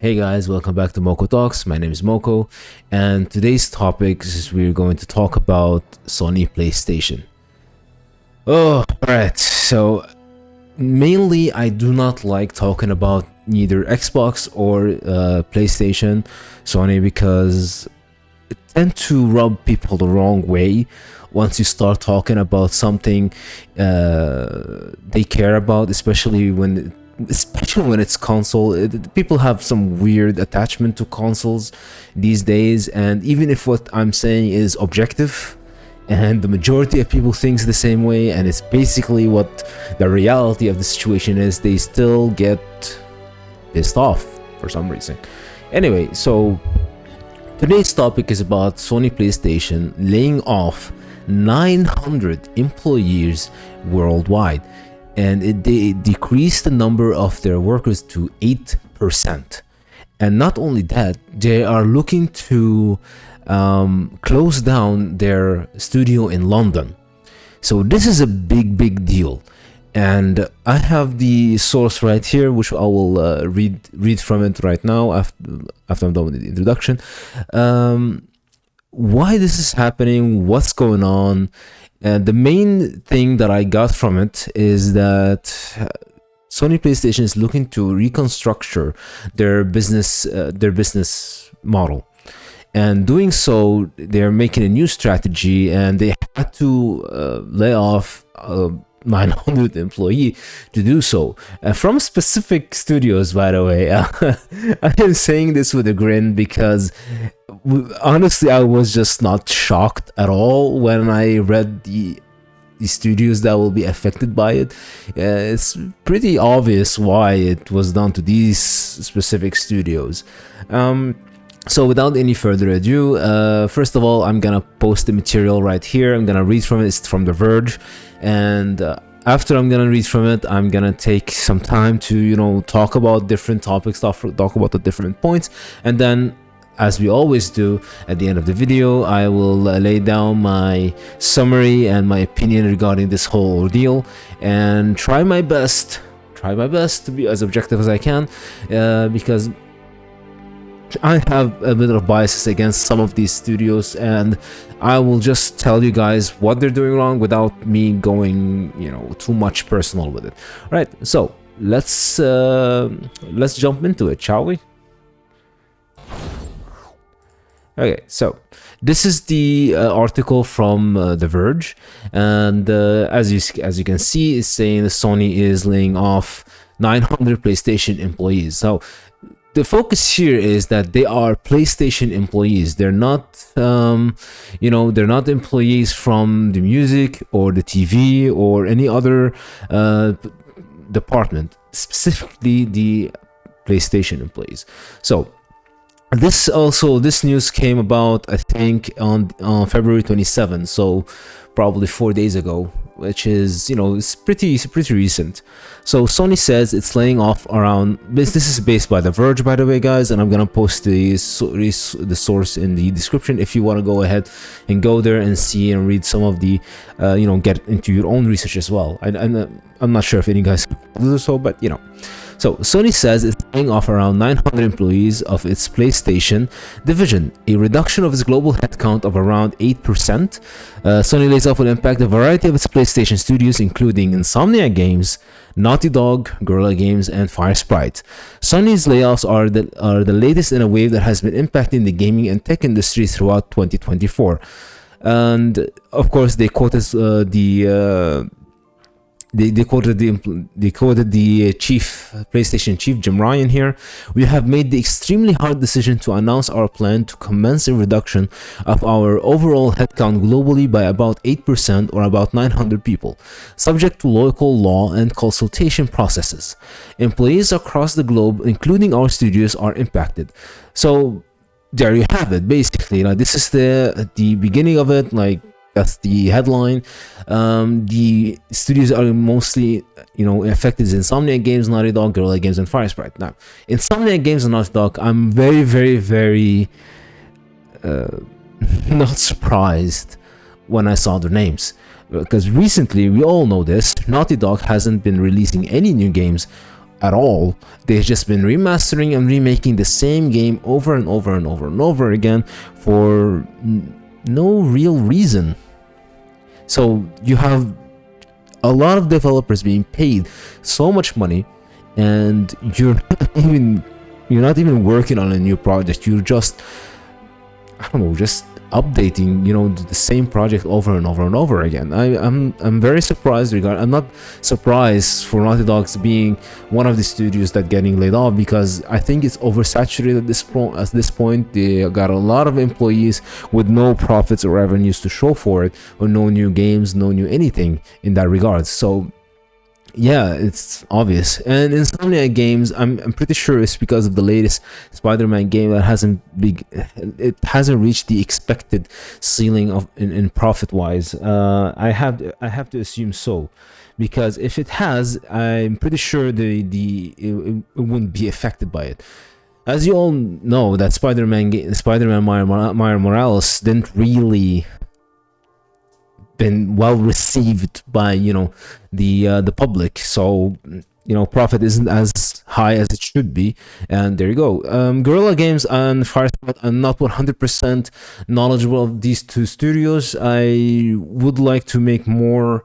Hey guys, welcome back to Moko Talks. My name is Moko, and today's topic is we're going to talk about Sony Playstation. Oh, alright. So, mainly, I do not like talking about neither Xbox or PlayStation, Sony, because it tend to rub people the wrong way once you start talking about something they care about, especially when it's console. People have some weird attachment to consoles these days, and even if what I'm saying is objective and the majority of people thinks the same way, and it's basically what the reality of the situation is, they still get pissed off for some reason. Anyway, so today's topic is about Sony PlayStation laying off 900 employees worldwide, and they decreased the number of their workers to 8%. And not only that, they are looking to close down their studio in London. So this is a big deal. And I have the source right here, which I will read from it right now after I'm done with the introduction. Why this is happening, what's going on. And the main thing that I got from it is that Sony PlayStation is looking to reconstructure their business model. And doing so, they're making a new strategy, and they had to lay off 900 employee to do so from specific studios, by the way. I am saying this with a grin because honestly I was just not shocked at all when I read the studios that will be affected by it. It's pretty obvious why it was done to these specific studios. So without any further ado, first of all, I'm gonna post the material right here. I'm gonna read from it. It's from The Verge, and after I'm gonna read from it, I'm gonna take some time to talk about different topics, talk about the different points, and then, as we always do at the end of the video, I will lay down my summary and my opinion regarding this whole ordeal, and try my best to be as objective as I can, because I have a bit of biases against some of these studios, and I will just tell you guys what they're doing wrong without me going, too much personal with it. All right, so let's jump into it, shall we? Okay, so this is the article from The Verge, and as you can see, it's saying Sony is laying off 900 PlayStation employees. So the focus here is that they are PlayStation employees. They're not, they're not employees from the music or the TV or any other department, specifically the PlayStation employees. So this news came about, I think, on February 27th, so probably 4 days ago, which is, it's pretty recent. So Sony says it's laying off around, this is based by The Verge, by the way, guys, and I'm gonna post the source in the description if you want to go ahead and go there and see and read some of the get into your own research as well. I'm not sure if any guys do so, but So Sony says it's laying off around 900 employees of its PlayStation division, a reduction of its global headcount of around 8%. Sony lays off will impact a variety of its PlayStation studios, including Insomniac Games, Naughty Dog, Guerrilla Games, and Firesprite. Sony's layoffs are the latest in a wave that has been impacting the gaming and tech industry throughout 2024. And of course, they quoted They quoted the PlayStation chief, Jim Ryan here. We have made the extremely hard decision to announce our plan to commence a reduction of our overall headcount globally by about 8% or about 900 people, subject to local law and consultation processes. Employees across the globe, including our studios, are impacted. So there you have it. Basically, this is the beginning of it. That's the headline. The studios are mostly, affected is Insomniac Games, Naughty Dog, Guerrilla Games, and Firesprite. Now, Insomniac Games and Naughty Dog, I'm very not surprised when I saw their names. Because recently, we all know this, Naughty Dog hasn't been releasing any new games at all. They've just been remastering and remaking the same game over and over and over and over again for no real reason. So you have a lot of developers being paid so much money, and you're not even working on a new project. You're just, I don't know, just updating, the same project over and over and over again. I'm very surprised. I'm not surprised for Naughty Dog's being one of the studios that getting laid off, because I think it's oversaturated at this point. They got a lot of employees with no profits or revenues to show for it, or no new games, no new anything in that regard. So yeah, it's obvious. And Insomniac Games, I'm pretty sure it's because of the latest Spider-Man game that hasn't reached the expected ceiling of in profit wise. I have to assume so, because if it has, I'm pretty sure it wouldn't be affected by it. As you all know, that Spider-Man Miles Morales didn't really been well received by the public, so profit isn't as high as it should be. And there you go. Guerrilla Games and Firespot, I'm not 100% knowledgeable of these two studios. I would like to make more.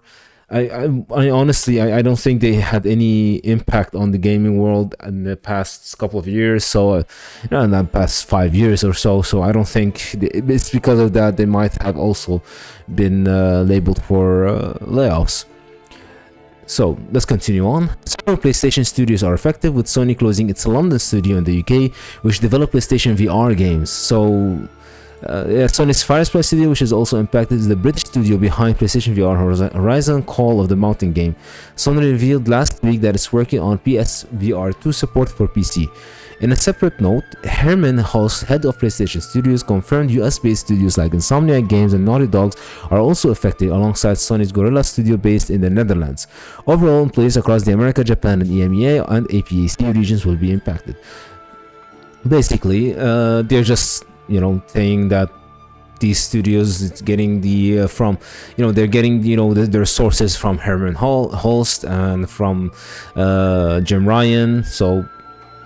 I honestly, I don't think they had any impact on the gaming world in the past couple of years. So, in the past 5 years or so. So I don't think it's because of that. They might have also been labeled for layoffs. So let's continue on. Several PlayStation studios are affected, with Sony closing its London studio in the UK, which developed PlayStation VR games. So Sony's Firesply studio, which is also impacted, is the British studio behind PlayStation VR Horizon Call of the Mountain game. Sony revealed last week that it's working on PSVR 2 support for PC. In a separate note, Herman Hulse, head of PlayStation Studios, confirmed US-based studios like Insomniac Games and Naughty Dogs are also affected, alongside Sony's Gorilla Studio based in the Netherlands. Overall, employees across the America, Japan, and EMEA and APAC regions will be impacted. Basically, they're just saying that these studios, it's getting they're getting their sources from Herman Hulst and from Jim Ryan. So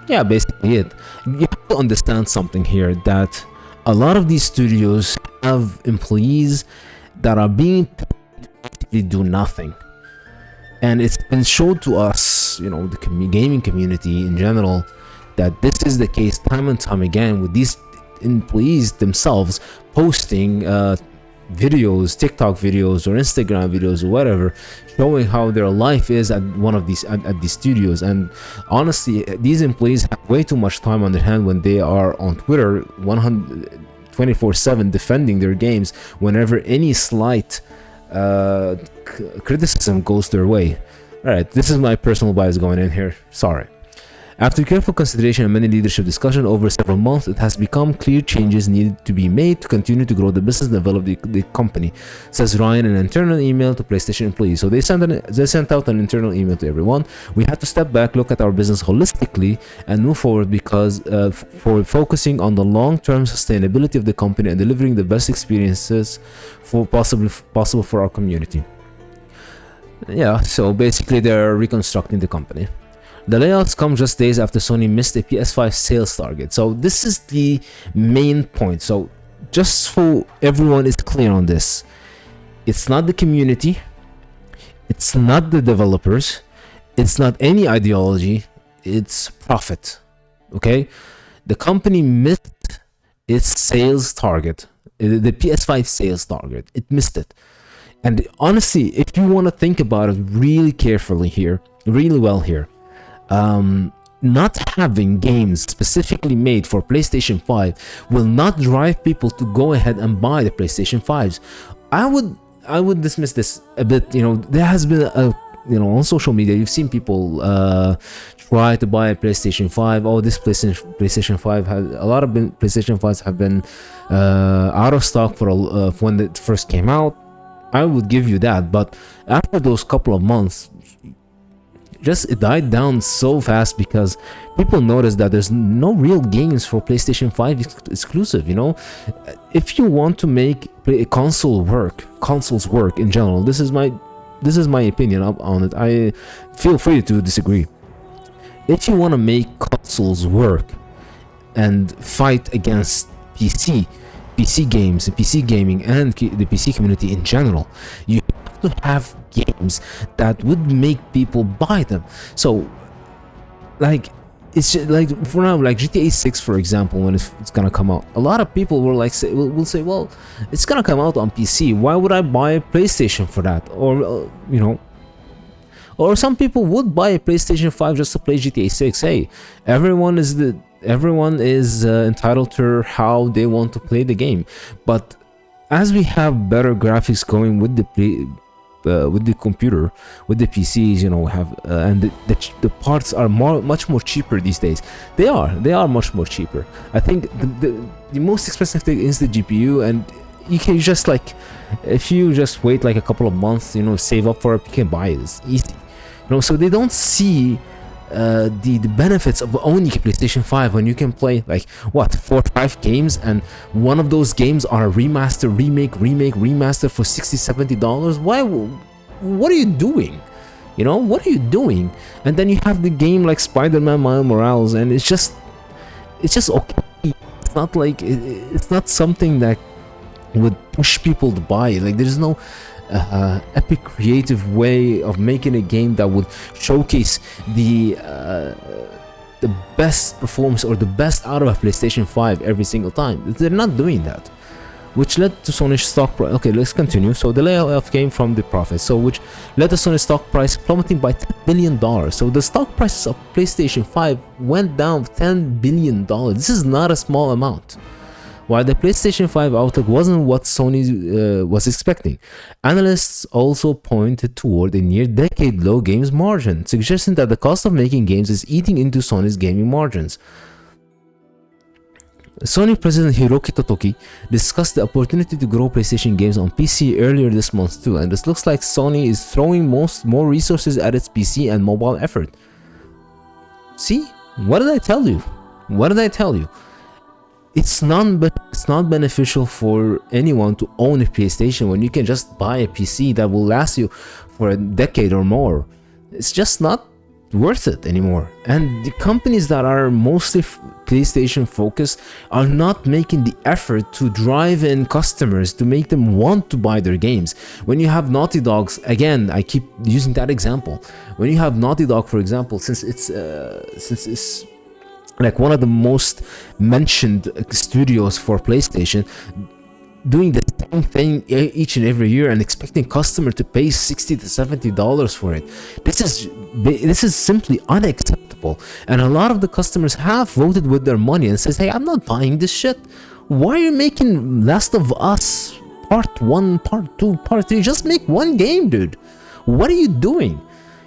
yeah, basically it. You have to understand something here, that a lot of these studios have employees that are being paid to do nothing, and it's been shown to us, the gaming community in general, that this is the case time and time again, with these employees themselves posting videos, TikTok videos or Instagram videos or whatever, showing how their life is at one of these at these studios. And honestly, these employees have way too much time on their hand when they are on Twitter 24/7 defending their games whenever any slight criticism goes their way. All right, this is my personal bias going in here, sorry. After careful consideration and many leadership discussion over several months, it has become clear changes needed to be made to continue to grow the business and develop the company, says Ryan in an internal email to PlayStation employees. So they sent out an internal email to everyone. We had to step back, look at our business holistically, and move forward, because for focusing on the long-term sustainability of the company and delivering the best experiences possible for our community. Yeah, so basically they're reconstructing the company. The layoffs come just days after Sony missed a PS5 sales target. So this is the main point. So just so everyone is clear on this, it's not the community, it's not the developers, it's not any ideology, it's profit. Okay? The company missed its sales target, the PS5 sales target. It missed it. And honestly, if you want to think about it really carefully here, really well here, not having games specifically made for PlayStation 5 will not drive people to go ahead and buy the PlayStation 5s. I would dismiss this a bit. There has been on social media, you've seen people try to buy a PlayStation 5. Oh, this PlayStation 5 has a lot of PlayStation 5s have been out of stock for when it first came out. I would give you that, but after those couple of months, it died down so fast, because people noticed that there's no real games for PlayStation 5 exclusive. If you want to make consoles work in general, this is my opinion on it. I feel free to disagree. if you want to make consoles work and fight against PC games and PC gaming and the PC community in general, you have to have games that would make people buy them. So, like, it's just, like, for now, like GTA 6, for example, when it's gonna come out, a lot of people will like will say, well, it's gonna come out on PC. Why would I buy a PlayStation for that? Or you know. Or some people would buy a PlayStation 5 just to play GTA 6. Hey, everyone is entitled to how they want to play the game. But as we have better graphics going with the computer, with the PCs, you know, have and the parts are much more cheaper these days. They are much more cheaper. I think the most expensive thing is the GPU, and you can just, like, if you just wait like a couple of months, you know, save up for it, you can buy it. It's easy. You know, so they don't see the benefits of owning a PlayStation 5 when you can play like what 4 or 5 games, and one of those games are a remaster, remaster for $60-70. Why? What are you doing? You know, what are you doing? And then you have the game like Spider-Man Miles Morales, and it's just okay. It's not like it's not something that would push people to buy it. Like, there's no epic creative way of making a game that would showcase the best performance or the best out of a PlayStation 5 every single time. They're not doing that, which led to Sony's stock price. Okay, let's continue. So the layoff came from the profits, so which led to Sony's stock price plummeting by $10 billion. So the stock prices of PlayStation 5 went down $10 billion. This is not a small amount. While the PlayStation 5 outlook wasn't what Sony was expecting, analysts also pointed toward a near-decade low games margin, suggesting that the cost of making games is eating into Sony's gaming margins. Sony President Hiroki Totoki discussed the opportunity to grow PlayStation games on PC earlier this month too, and this looks like Sony is throwing more resources at its PC and mobile effort. See? What did I tell you? What did I tell you? It's not beneficial for anyone to own a PlayStation when you can just buy a PC that will last you for a decade or more. It's just not worth it anymore. And the companies that are mostly PlayStation focused are not making the effort to drive in customers to make them want to buy their games. When you have Naughty Dogs, again, I keep using that example. When you have Naughty Dog, for example, since it's like one of the most mentioned studios for PlayStation, doing the same thing each and every year and expecting customer to pay $60-70 for it. This is simply unacceptable. And a lot of the customers have voted with their money and says, hey, I'm not buying this shit. Why are you making Last of Us Part 1, Part 2, Part 3? Just make one game, dude. What are you doing?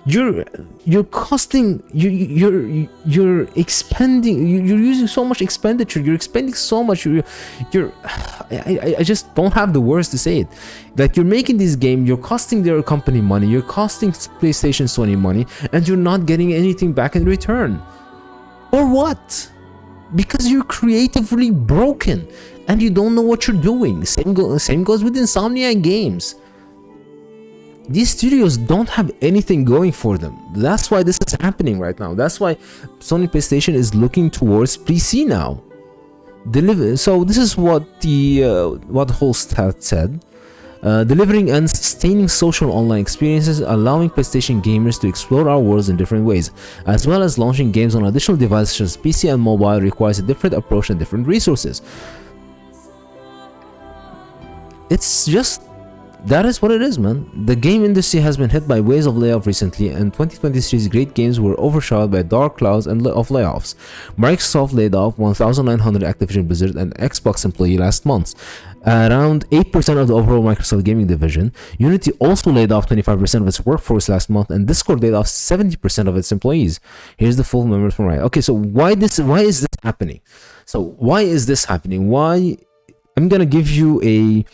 You're costing, you're expending, you're using so much expenditure, you're expending so much, I just don't have the words to say it. Like, you're making this game, you're costing their company money, you're costing PlayStation, Sony money, and you're not getting anything back in return. Or what? Because you're creatively broken and you don't know what you're doing. Same goes with Insomniac Games. These studios don't have anything going for them. That's why this is happening right now. That's why Sony PlayStation is looking towards PC now. So this is what the host had said. Delivering and sustaining social online experiences, allowing PlayStation gamers to explore our worlds in different ways, as well as launching games on additional devices such as PC and mobile, requires a different approach and different resources. It's just, that is what it is, man. The game industry has been hit by waves of layoff recently, and 2023's great games were overshadowed by dark clouds of layoffs. Microsoft laid off 1,900 Activision Blizzard and Xbox employees last month, around 8% of the overall Microsoft gaming division. Unity also laid off 25% of its workforce last month, and Discord laid off 70% of its employees. Here's the full numbers from Riot. Okay, so why is this happening? Why? I'm gonna give you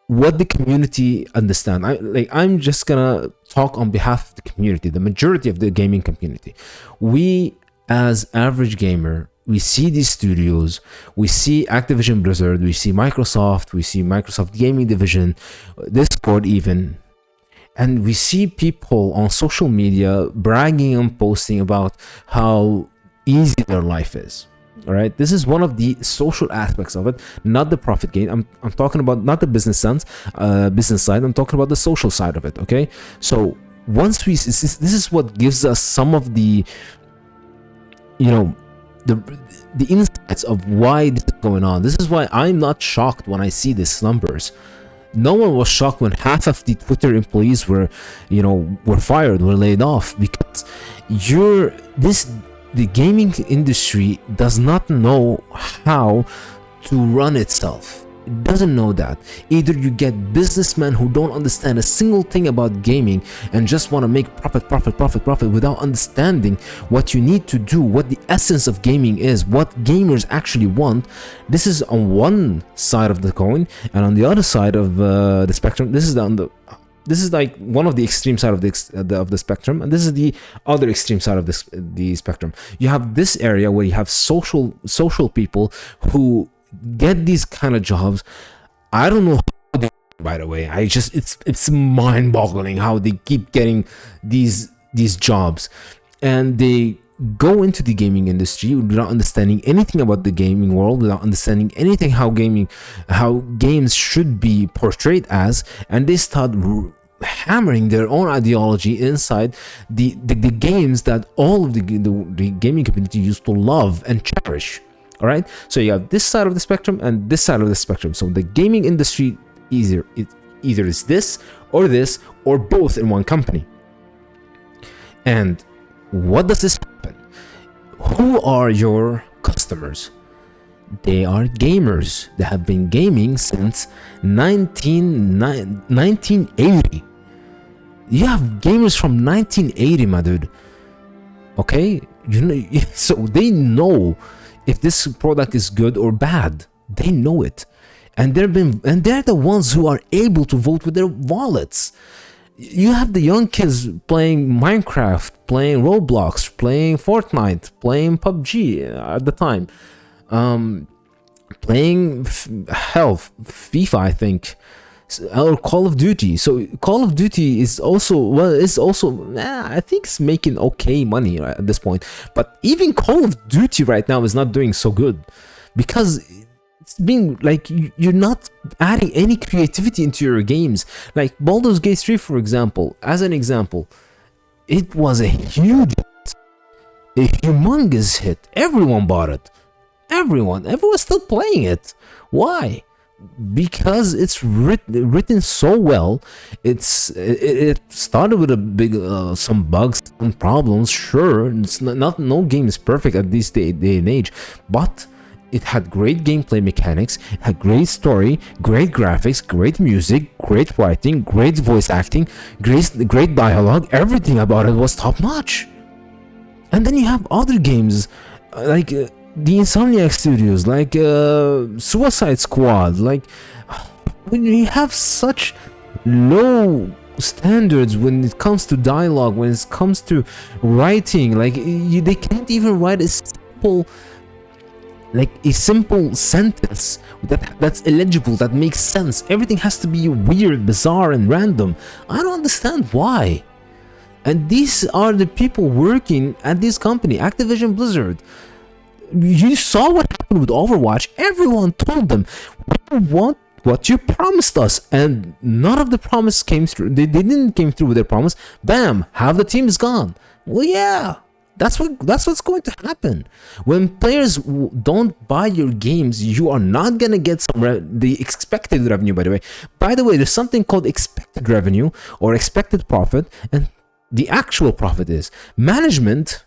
what the community understand. I'm just gonna talk on behalf of the community, the majority of the gaming community. We, as average gamer, we see these studios, we see Activision Blizzard, we see Microsoft Gaming Division, Discord even, and we see people on social media bragging and posting about how easy their life is. All right, this is one of the social aspects of it, not the profit gain. I'm talking about not the business sense, business side. I'm talking about the social side of it. Okay, so once we this is what gives us some of the, you know, the insights of why this is going on. This is why I'm not shocked when I see these numbers. No one was shocked when half of the Twitter employees were, you know, were fired, were laid off, because the gaming industry does not know how to run itself. It doesn't know that. Either you get businessmen who don't understand a single thing about gaming and just want to make profit without understanding what you need to do, what the essence of gaming is, what gamers actually want. This is on one side of the coin, and on the other side of the spectrum, this is like one of the extreme side of the spectrum, and this is the other extreme side of the spectrum. You have this area where you have social people who get these kind of jobs. I don't know how they, by the way. It's mind-boggling how they keep getting these jobs, and they go into the gaming industry without understanding anything about the gaming world, without understanding anything how games should be portrayed as, and they start hammering their own ideology inside the games that all of the gaming community used to love and cherish. All right, so you have this side of the spectrum and this side of the spectrum. So the gaming industry either is this or both in one company. And what does this happen? Who are your customers? They are gamers that have been gaming since 1980. You have gamers from 1980, my dude. Okay, you know, so they know if this product is good or bad. They know it, and they're the ones who are able to vote with their wallets. You have the young kids playing Minecraft, playing Roblox, playing Fortnite, playing PUBG at the time, playing FIFA, I think, or Call of Duty. So Call of Duty is also I think it's making okay money right at this point. But even Call of Duty right now is not doing so good, because it's being like you're not adding any creativity into your games. Like Baldur's Gate 3, for example, as an example, it was a huge hit, a humongous hit. Everyone bought it. Everyone's still playing it. Why? Because it's written so well. It started with a big some bugs, some problems. Sure, it's not no game is perfect at this day and age, but it had great gameplay mechanics, it had great story, great graphics, great music, great writing, great voice acting, great dialogue. Everything about it was top notch. And then you have other games like the Insomniac Studios, like Suicide Squad. Like, when you have such low standards when it comes to dialogue, when it comes to writing, like they can't even write a simple sentence that's illegible, that makes sense. Everything has to be weird, bizarre, and random. I don't understand why. And these are the people working at this company, Activision Blizzard. You saw what happened with Overwatch. Everyone told them, we want what you promised us, and none of the promise came through. They didn't came through with their promise. Bam, half the team is gone. Well, yeah, that's what's going to happen when players don't buy your games. You are not gonna get the expected revenue. By the way, there's something called expected revenue or expected profit, and the actual profit is management.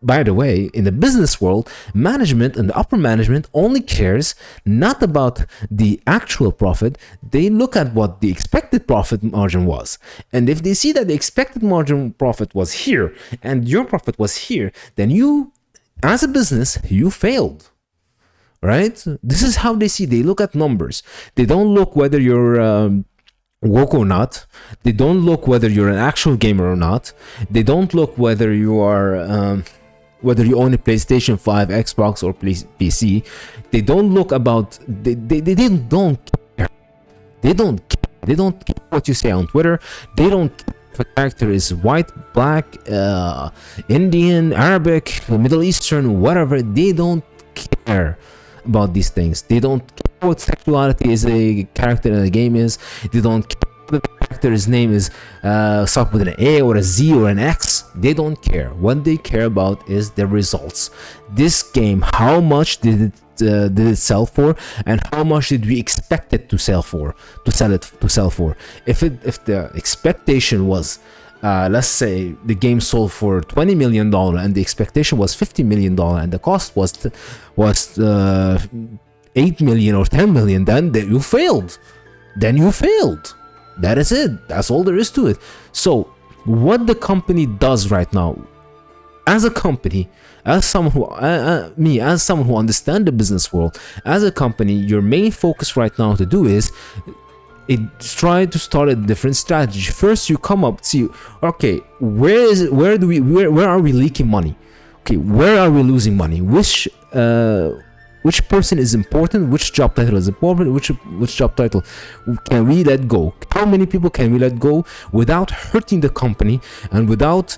By the way, in the business world, management and the upper management only cares not about the actual profit. They look at what the expected profit margin was. And if they see that the expected margin profit was here and your profit was here, then you, as a business, you failed. Right? This is how they see. They look at numbers. They don't look whether you're woke or not. They don't look whether you're an actual gamer or not. They don't look whether you are whether you own a PlayStation 5, Xbox, or PC. They don't look about, they don't care. They don't care They don't care what you say on Twitter. They don't care if a character is white, black, Indian, Arabic, Middle Eastern, whatever. They don't care about these things. They don't care what sexuality is a character in a game is. They don't care if the character's name is start with an A or a Z or an X. They don't care. What they care about is the results. This game, how much did it sell for, and how much did we expect it to sell for? If the expectation was, let's say the game sold for $20 million and the expectation was $50 million and the cost was 8 million or 10 million, then you failed. That is it. That's all there is to it. So what the company does right now, as a company, as someone who as someone who understands the business world, as a company, your main focus right now to do is try to start a different strategy. First, you come up, see, okay, where are we leaking money? Okay, where are we losing money? Which person is important? Which job title is important? Which job title can we let go? How many people can we let go without hurting the company and without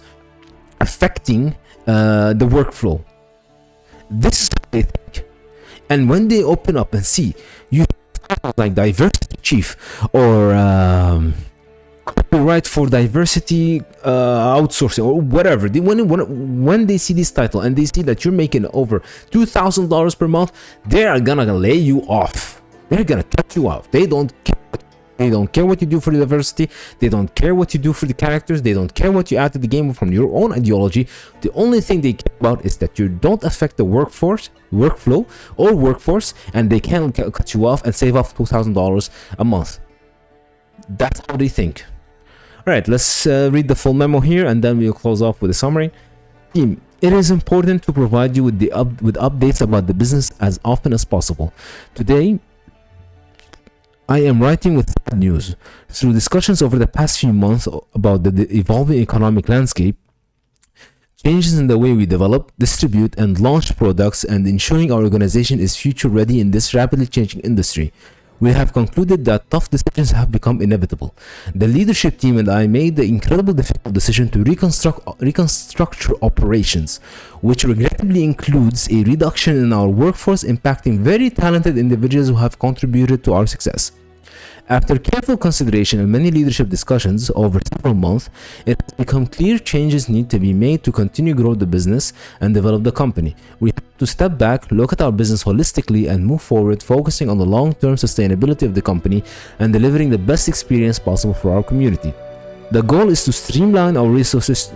affecting the workflow? This is how they think. And when they open up and see you have like diversity chief or copyright for diversity outsourcing or whatever, when they see this title and they see that you're making over $2,000 per month, they are gonna lay you off. They're gonna cut you off. They don't care what you do for the diversity. They don't care what you do for the characters. They don't care what you add to the game from your own ideology. The only thing they care about is that you don't affect the workflow, and they can cut you off and save off $2,000 a month. That's how they think. All right, let's read the full memo here, and then we'll close off with a summary. Team, it is important to provide you with updates about the business as often as possible. Today, I am writing with sad news. Through discussions over the past few months about the evolving economic landscape, changes in the way we develop, distribute, and launch products, and ensuring our organization is future ready in this rapidly changing industry, we have concluded that tough decisions have become inevitable. The leadership team and I made the incredibly difficult decision to reconstructure operations, which regrettably includes a reduction in our workforce, impacting very talented individuals who have contributed to our success. After careful consideration and many leadership discussions over several months, it has become clear changes need to be made to continue grow the business and develop the company. We have to step back, look at our business holistically, and move forward, focusing on the long-term sustainability of the company and delivering the best experience possible for our community. The goal is to streamline our resources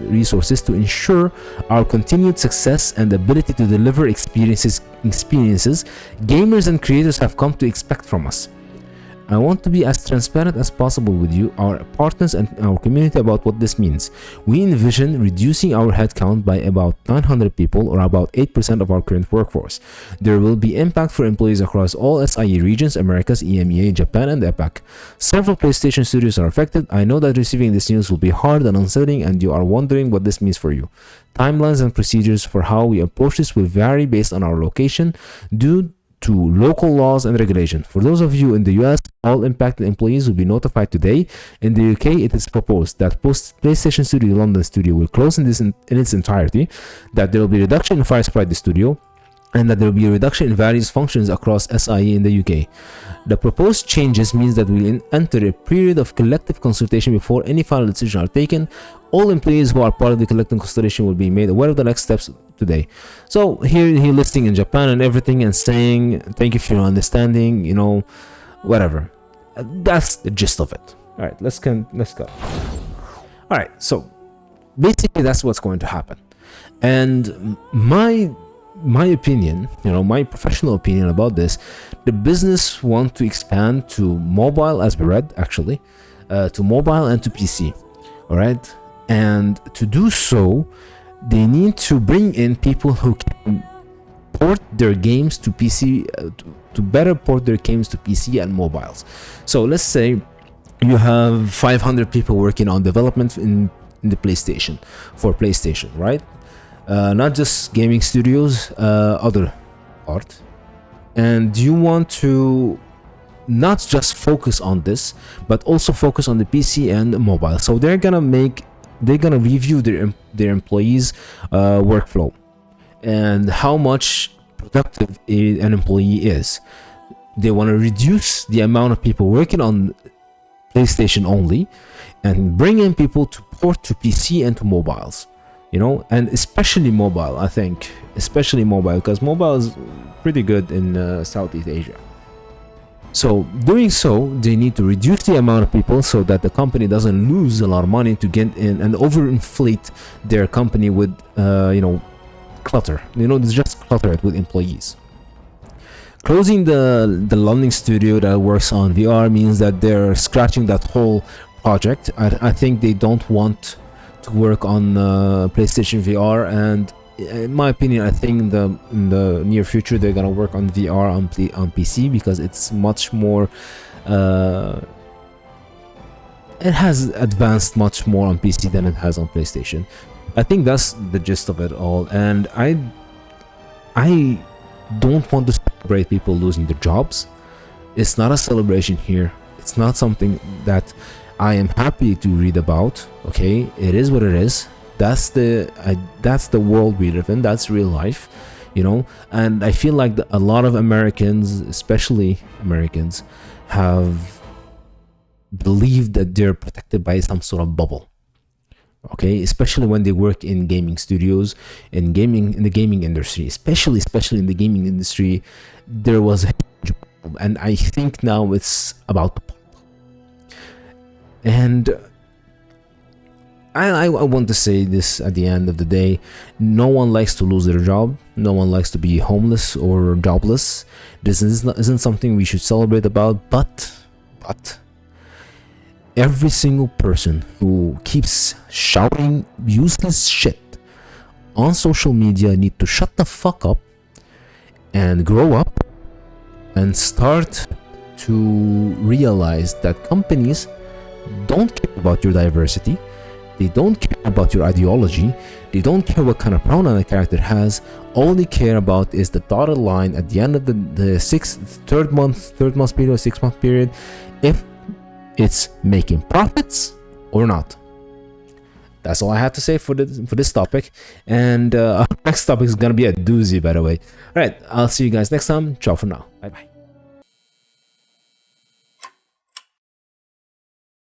to ensure our continued success and ability to deliver experiences gamers and creators have come to expect from us. I want to be as transparent as possible with you, our partners, and our community about what this means. We envision reducing our headcount by about 900 people, or about 8% of our current workforce. There will be impact for employees across all SIE regions, Americas, EMEA, Japan, and APAC. Several PlayStation studios are affected. I know that receiving this news will be hard and unsettling, and you are wondering what this means for you. Timelines and procedures for how we approach this will vary based on our location due to local laws and regulations. For those of you in the US, all impacted employees will be notified today. In the UK, it is proposed that PlayStation Studio London studio will close in its entirety, that there will be a reduction in Fire Sprite studio, and that there will be a reduction in various functions across SIE in the UK. The proposed changes means that we will enter a period of collective consultation before any final decisions are taken. All employees who are part of the collective consultation will be made aware of the next steps today. So here he listing in Japan and everything and saying thank you for your understanding, whatever. That's the gist of it. All right, let's go. All right, so basically that's what's going to happen. And my opinion, my professional opinion about this, the business want to expand to mobile, as we read actually, to mobile and to PC. All right, and to do so, they need to bring in people who can port their games to PC, to better port their games to PC and mobiles. So let's say you have 500 people working on development in the PlayStation, for PlayStation, right? Not just gaming studios, other art. And you want to not just focus on this, but also focus on the PC and mobile. So they're gonna review their employees' workflow and how much productive an employee is. They want to reduce the amount of people working on PlayStation only and bring in people to port to PC and to mobiles, you know, and especially mobile. I think especially mobile, because mobile is pretty good in Southeast Asia. So doing so, they need to reduce the amount of people so that the company doesn't lose a lot of money to get in and overinflate their company with clutter. It's just clutter it with employees. Closing the London studio that works on VR means that they're scratching that whole project. I think they don't want to work on PlayStation VR, and in my opinion, I think in the near future they're gonna work on VR on PC, because it's much more. It has advanced much more on PC than it has on PlayStation. I think that's the gist of it all, and I don't want to celebrate people losing their jobs. It's not a celebration here. It's not something that I am happy to read about. Okay, it is what it is. That's the world we live in. That's real life, and I feel like a lot of Americans, especially Americans, have believed that they're protected by some sort of bubble. Okay, especially when they work in gaming studios, in the gaming industry, especially in the gaming industry, there was a huge boom, and I think now it's about to pop. And I want to say this at the end of the day: no one likes to lose their job. No one likes to be homeless or jobless. This isn't something we should celebrate about. But every single person who keeps shouting useless shit on social media need to shut the fuck up and grow up and start to realize that companies don't care about your diversity. They don't care about your ideology. They don't care what kind of pronoun a character has. All they care about is the dotted line at the end of the third month period, 6 month period, if it's making profits or not. That's all I have to say for this topic. And our next topic is gonna be a doozy, by the way. All right, I'll see you guys next time. Ciao for now. Bye bye.